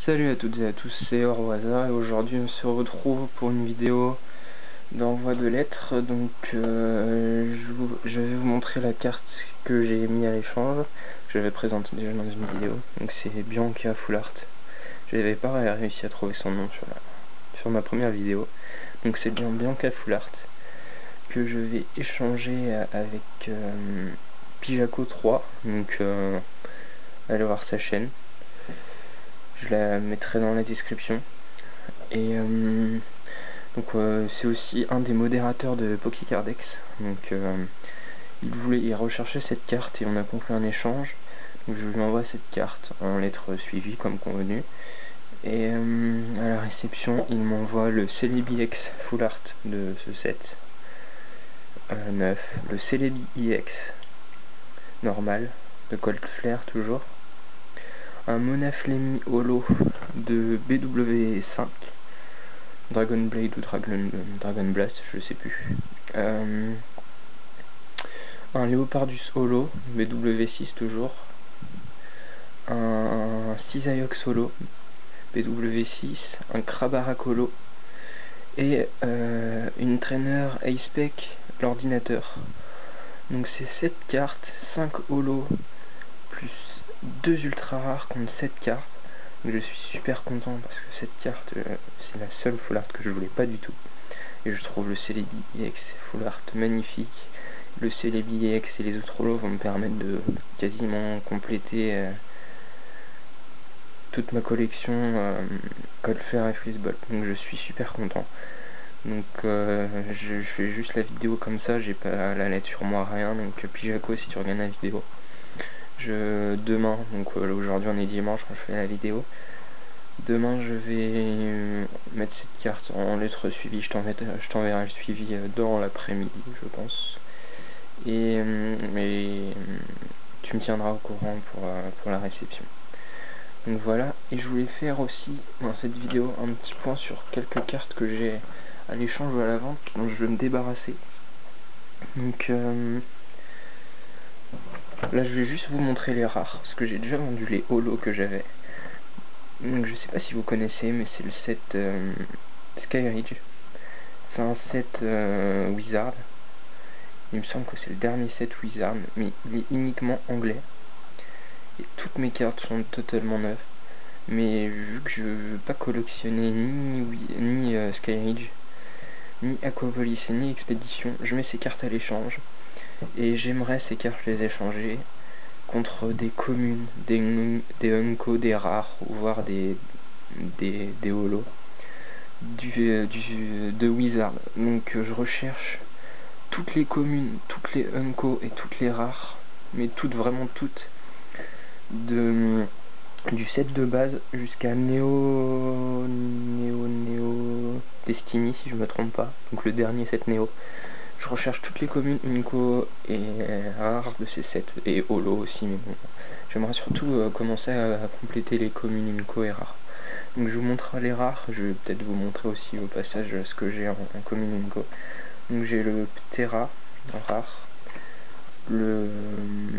Salut à toutes et à tous, c'est Eurohasard et aujourd'hui on se retrouve pour une vidéo d'envoi de lettres. Donc je vais vous montrer la carte que j'ai mis à l'échange. Je l'avais présentée déjà dans une vidéo. Donc c'est Bianca Fullart. Je n'avais pas réussi à trouver son nom sur ma première vidéo. Donc c'est bien Bianca Fullart que je vais échanger avec Pijaco 3. Donc allez voir sa chaîne. Je la mettrai dans la description. Et donc c'est aussi un des modérateurs de Pokécardex. Donc il recherchait cette carte et on a conclu un échange. Donc je lui envoie cette carte en lettres suivies comme convenu. Et à la réception, il m'envoie le Celebi X Full Art de ce set 9, le Celebi EX normal de Cold Flare toujours, un Monaflemi Holo de BW5, Dragon Blade ou Dragon Blast, je sais plus. Un Leopardus Holo, BW6 toujours. Un Cisaiox Holo, BW6. Un Krabarak Holo. Et une trainer A-Spec, l'ordinateur. Donc c'est 7 cartes, 5 Holo, plus 2 ultra rares contre 7 cartes. Je suis super content parce que cette carte, c'est la seule full art que je voulais pas du tout. Et je trouve le Celebi EX full art magnifique. Le Celebi EX et les autres holos vont me permettre de quasiment compléter toute ma collection Cold Flare et Freezeball. Donc je suis super content. Donc je fais juste la vidéo comme ça, j'ai pas la lettre sur moi, rien. Donc Pijaco, si tu regardes la vidéo, demain, donc aujourd'hui on est dimanche quand je fais la vidéo. Demain je vais mettre cette carte en lettres suivies, je t'enverrai le suivi dans l'après-midi je pense. Et tu me tiendras au courant pour la réception. Donc voilà, et je voulais faire aussi dans cette vidéo un petit point sur quelques cartes que j'ai à l'échange ou à la vente dont je vais me débarrasser. Donc là je vais juste vous montrer les rares, parce que j'ai déjà vendu les holos que j'avais. Donc je sais pas si vous connaissez, mais c'est le set Skyridge. C'est un set Wizard. Il me semble que c'est le dernier set Wizard, mais il est uniquement anglais. Et toutes mes cartes sont totalement neuves. Mais vu que je veux pas collectionner ni Skyridge, ni Aquapolis, ni Expédition, je mets ces cartes à l'échange. Et j'aimerais ces cartes les échanger contre des communes, des Unco, des rares, voire des holos de Wizard. Donc je recherche toutes les communes, toutes les Unco et toutes les rares, mais vraiment toutes, du set de base jusqu'à Neo Destiny, si je me trompe pas, donc le dernier set Neo. Je recherche toutes les communes Unco et rares de ces sets, et holo aussi, mais bon, j'aimerais surtout commencer à compléter les communes Unco et rares. Donc je vous montrerai les rares, je vais peut-être vous montrer aussi au passage ce que j'ai en commune Unco. Donc j'ai le Ptera en rare, le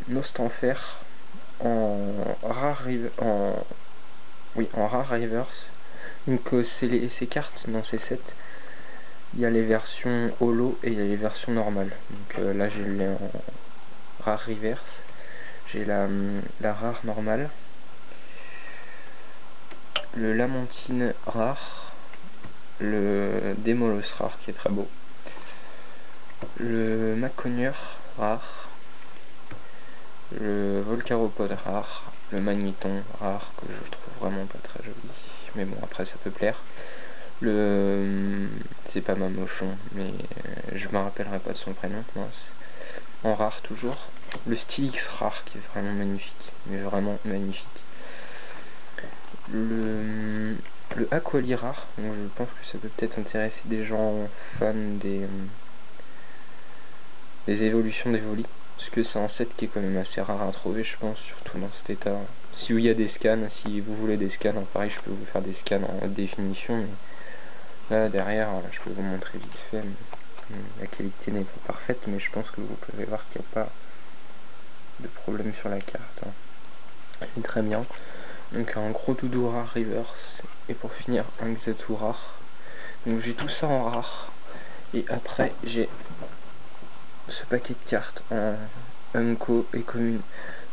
Nostanfer en rare reverse. Donc ces cartes dans ces sets, il y a les versions holo et il y a les versions normales. Donc là j'ai les en rare reverse, j'ai la rare normale, le Lamantine rare, le Demolos rare qui est très beau, le Maconier rare, le Volcaropod rare, le Magnéton rare que je trouve vraiment pas très joli, mais bon après ça peut plaire. C'est pas Mamochon, mais je me rappellerai pas de son prénom, mince. En rare toujours. Le Stylix rare qui est vraiment magnifique, mais vraiment magnifique. Le Aquali rare, donc je pense que ça peut peut-être intéresser des gens fans des évolutions d'Evoli, parce que c'est un set qui est quand même assez rare à trouver, je pense, surtout dans cet état. Si il y a des scans, si vous voulez des scans, pareil je peux vous faire des scans en haute définition, mais là derrière je peux vous montrer vite fait, mais la qualité n'est pas parfaite, mais je pense que vous pouvez voir qu'il n'y a pas de problème sur la carte, hein. C'est très bien. Donc un gros doudou rare reverse, et pour finir un Xatu rare. Donc j'ai tout ça en rare, et après j'ai ce paquet de cartes en Unco et commune.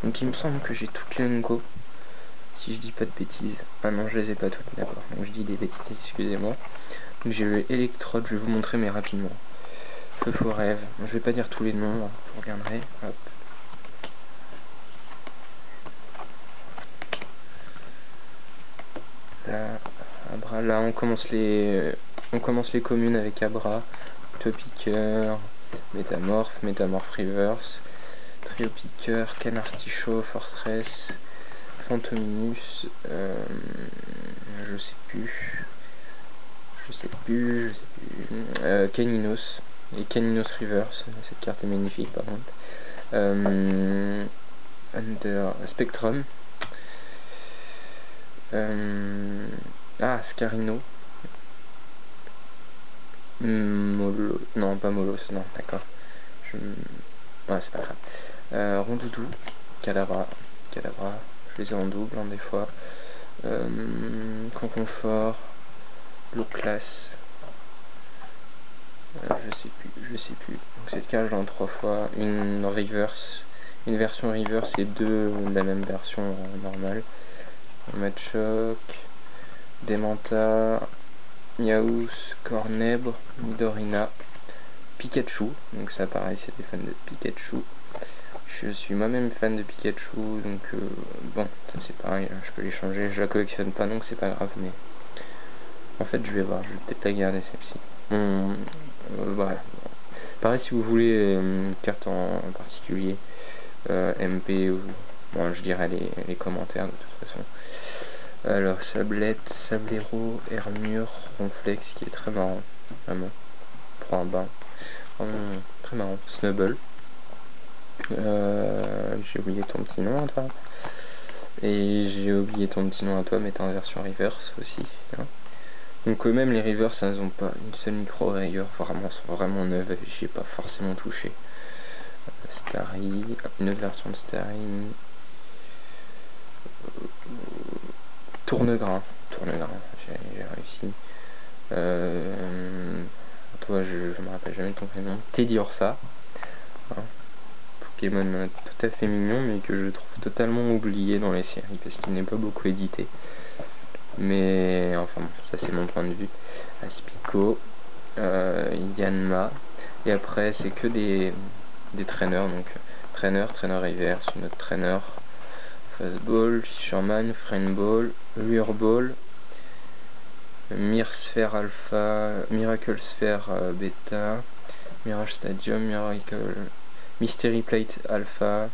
Donc il me semble que j'ai toutes les Unco, si je dis pas de bêtises. Ah non, je les ai pas toutes, d'accord, donc je dis des bêtises, excusez-moi. Donc j'ai le Electrode, je vais vous montrer mais rapidement. Feu faux rêve, je vais pas dire tous les noms, vous regarderez, hop. Là, Abra, là on commence les communes avec Abra, Topiqueur, Métamorphe Reverse, Trio Piqueur, Canartichaud, Fortress, Phantominus, je sais plus, Caninos, et Caninos Reverse, cette carte est magnifique par contre, Under Spectrum, Scarino, Molo, non pas Molos, non, d'accord, ouais c'est pas grave, Rondoudou, Cadabra, je les ai en double des fois, Conconfort, Low Class, je sais plus, donc cette carte j'en ai 3 fois, une version reverse et 2 de la même version normale, Machoc, Demanta, Miaus, Cornebre, Midorina, Pikachu, donc ça pareil c'est des fans de Pikachu. Je suis moi-même fan de Pikachu, donc bon, ça c'est pareil, je peux les changer, je la collectionne pas donc c'est pas grave, mais en fait je vais voir, je vais peut-être la garder celle-ci. Voilà. Pareil si vous voulez une carte en particulier, MP ou bon je dirais les commentaires de toute façon. Alors Sablette, Sablero, Hermure, Ronflex qui est très marrant, vraiment, prends un bain, très marrant, Snubble. J'ai oublié ton petit nom à toi. Et j'ai oublié ton petit nom à toi, mais t'es en version reverse aussi. Hein. Donc même les reverse, elles n'ont pas une seule micro rayure, vraiment, sont vraiment neuves et j'y ai pas forcément touché. Starry, une autre version de Starry. Tournegrain, j'ai réussi. Toi, je me rappelle jamais ton prénom. Teddy Ursa. Hein. Pokémon tout à fait mignon, mais que je trouve totalement oublié dans les séries parce qu'il n'est pas beaucoup édité. Mais enfin, ça c'est mon point de vue. Aspico, Yanma, et après c'est que des traîneurs, donc traîneur reverse, une autre traîneur, Fastball, Fisherman, Friendball, Lureball, Mirsphere Alpha, Miracle Sphere Beta, Mirage Stadium, Mystery Plate Alpha,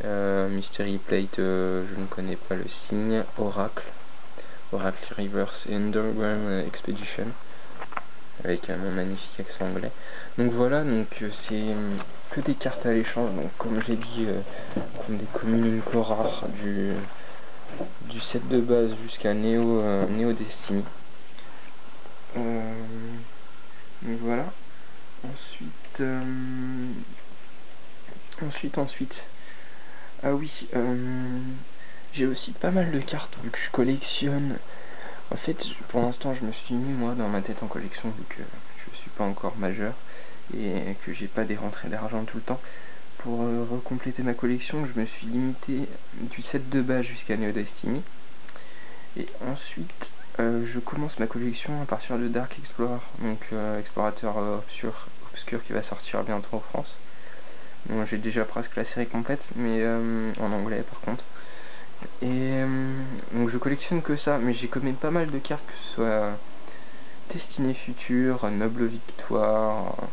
Mystery Plate, je ne connais pas le signe, Oracle Reverse et Underground Expedition, avec mon magnifique accent anglais. Donc voilà, donc c'est que des cartes à l'échange, donc comme j'ai dit, comme des communes rares du set de base jusqu'à Neo Destiny. Donc voilà. Ensuite. Ah oui, j'ai aussi pas mal de cartes vu que je collectionne. En fait, pour l'instant, je me suis mis moi dans ma tête en collection vu que je suis pas encore majeur et que j'ai pas des rentrées d'argent tout le temps. Pour recompléter ma collection, je me suis limité du set de base jusqu'à Neo Destiny. Et ensuite, je commence ma collection à partir de Dark Explorer, donc explorateur obscur qui va sortir bientôt en France. Bon, j'ai déjà presque la série complète, mais en anglais par contre. Et donc je collectionne que ça, mais j'ai quand même pas mal de cartes, que ce soit Destinée Future, Noble Victoire,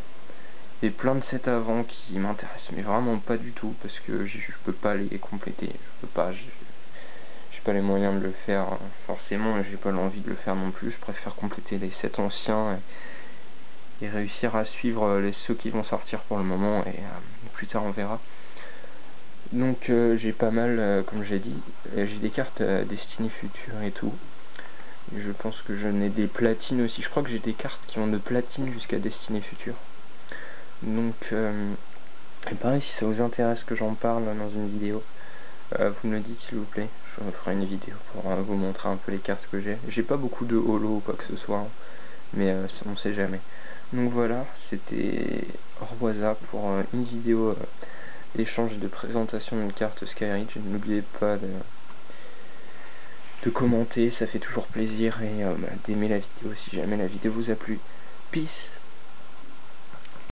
et plein de sets avant qui m'intéressent, mais vraiment pas du tout, parce que je peux pas les compléter, j'ai pas les moyens de le faire forcément, et j'ai pas l'envie de le faire non plus, je préfère compléter les sets anciens et réussir à suivre ceux qui vont sortir pour le moment, et plus tard on verra. Donc j'ai pas mal, comme j'ai dit, j'ai des cartes Destinée Future et tout. Et je pense que j'en ai des platines aussi. Je crois que j'ai des cartes qui vont de platine jusqu'à Destinée Future. Donc pareil, si ça vous intéresse que j'en parle dans une vidéo, vous me le dites s'il vous plaît. je ferai une vidéo pour vous montrer un peu les cartes que j'ai. J'ai pas beaucoup de holo ou quoi que ce soit, hein, mais on sait jamais. Donc voilà, c'était Orboisa pour une vidéo d'échange et de présentation d'une carte Skyreach. N'oubliez pas de commenter, ça fait toujours plaisir, et d'aimer la vidéo si jamais la vidéo vous a plu. Peace!